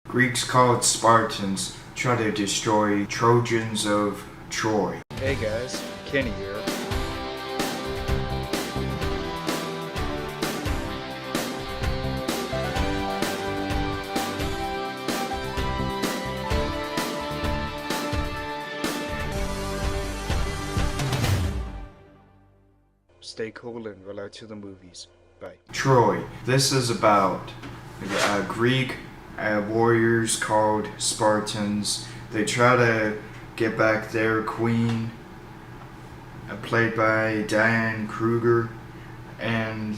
Greeks called Spartans try to destroy Trojans of Troy. Hey guys, Kenny here. Stay cool and relax to the movies. Bye. Troy. This is about Greek warriors called Spartans. They try to get back their queen, played by Diane Kruger, and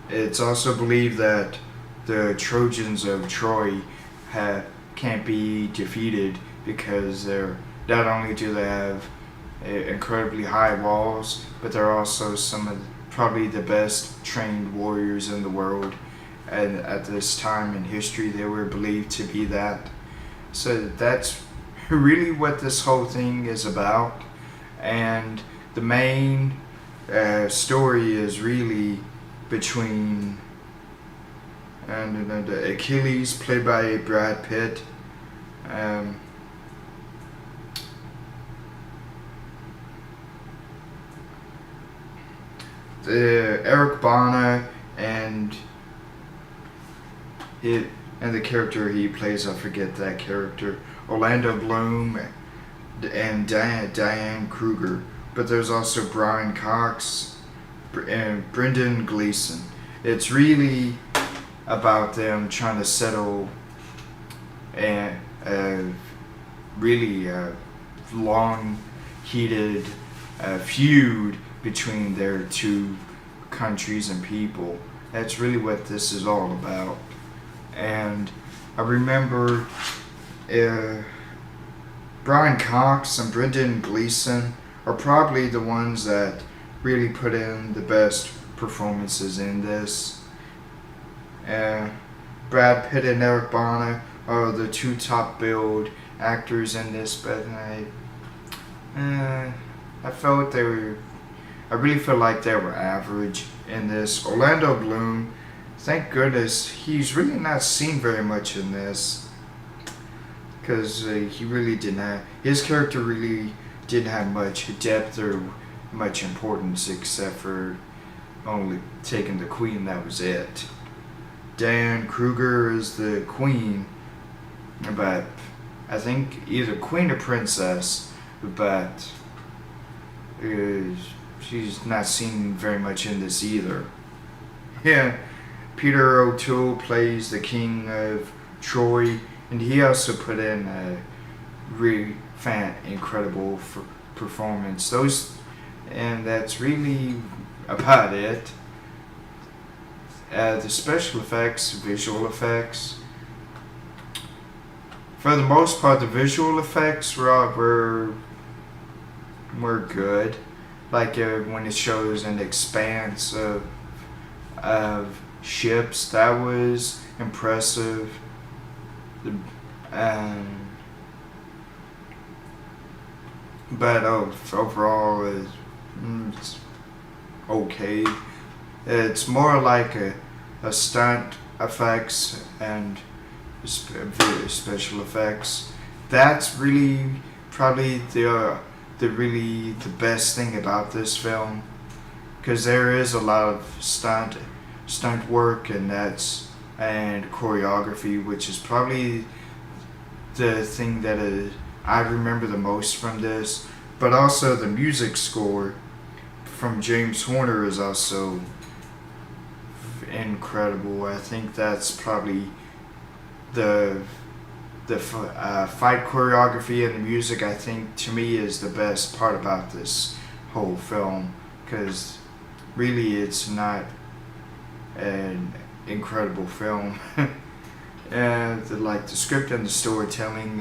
it's also believed that the Trojans of Troy can't be defeated because they're not only do they have incredibly high walls, but they're also some of probably the best trained warriors in the world. And at this time in history, they were believed to be that. So that's really what this whole thing is about. And the main story is really between Achilles, played by Brad Pitt, Eric Bana and the character he plays, I forget that character, Orlando Bloom and Diane Kruger. But there's also Brian Cox and Brendan Gleeson. It's really about them trying to settle a really long heated feud between their two countries and people. That's really what this is all about. And I remember Brian Cox and Brendan Gleeson are probably the ones that really put in the best performances in this. Brad Pitt and Eric Bana are the two top billed actors in this, but I really feel like they were average in this. Orlando Bloom, thank goodness, he's really not seen very much in this, because he really didn't have, his character really didn't have much depth or much importance except for only taking the queen, that was it. Diane Kruger is the queen, but I think either queen or princess, but she's not seen very much in this either. Yeah, Peter O'Toole plays the king of Troy, and he also put in a really incredible performance. And that's really about it. The special effects, visual effects. For the most part, the visual effects were good. Like when it shows an expanse of ships, that was impressive. But overall, it's okay. It's more like a stunt effects and special effects. That's really probably the best thing about this film, because there is a lot of stunt work and choreography, which is probably the thing that I remember the most from this. But also the music score from James Horner is also incredible. I think that's probably the fight choreography and the music, I think, to me, is the best part about this whole film, because really it's not an incredible film. And the script and the storytelling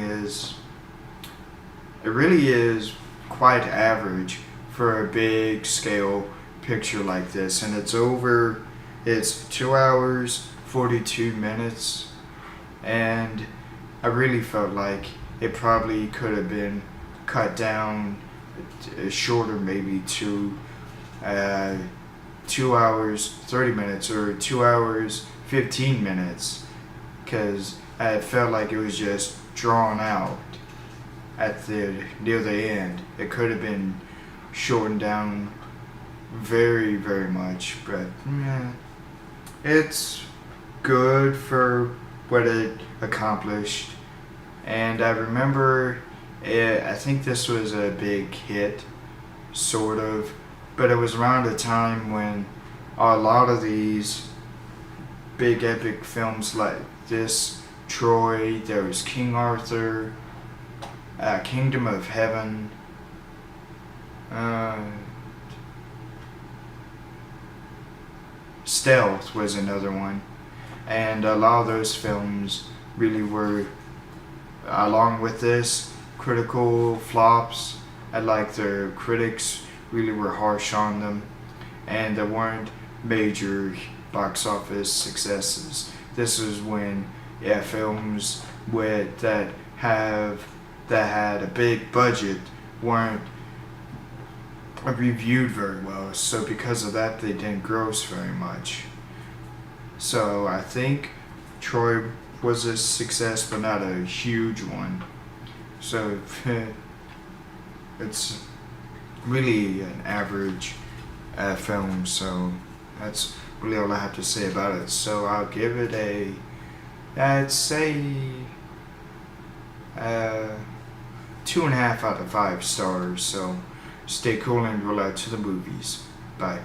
really is quite average for a big scale picture like this, and it's 2 hours 42 minutes, and I really felt like it probably could have been cut down shorter, maybe to 2 hours 30 minutes or 2 hours 15 minutes, because I felt like it was just drawn out at the near the end. It could have been shortened down very, very much, but it's good for what it accomplished. And I remember I think this was a big hit, sort of, but it was around a time when a lot of these big epic films like this, Troy, there was King Arthur, Kingdom of Heaven, Stealth was another one, and a lot of those films really were, along with this, critical flops. I like the critics really were harsh on them, and there weren't major box office successes. This is when films that had a big budget weren't reviewed very well, so because of that they didn't gross very much. So I think Troy was a success, but not a huge one. So it's really an average film, so that's really all I have to say about it. So I'll give it I'd say 2.5 out of 5 stars. So stay cool and roll out to the movies. Bye.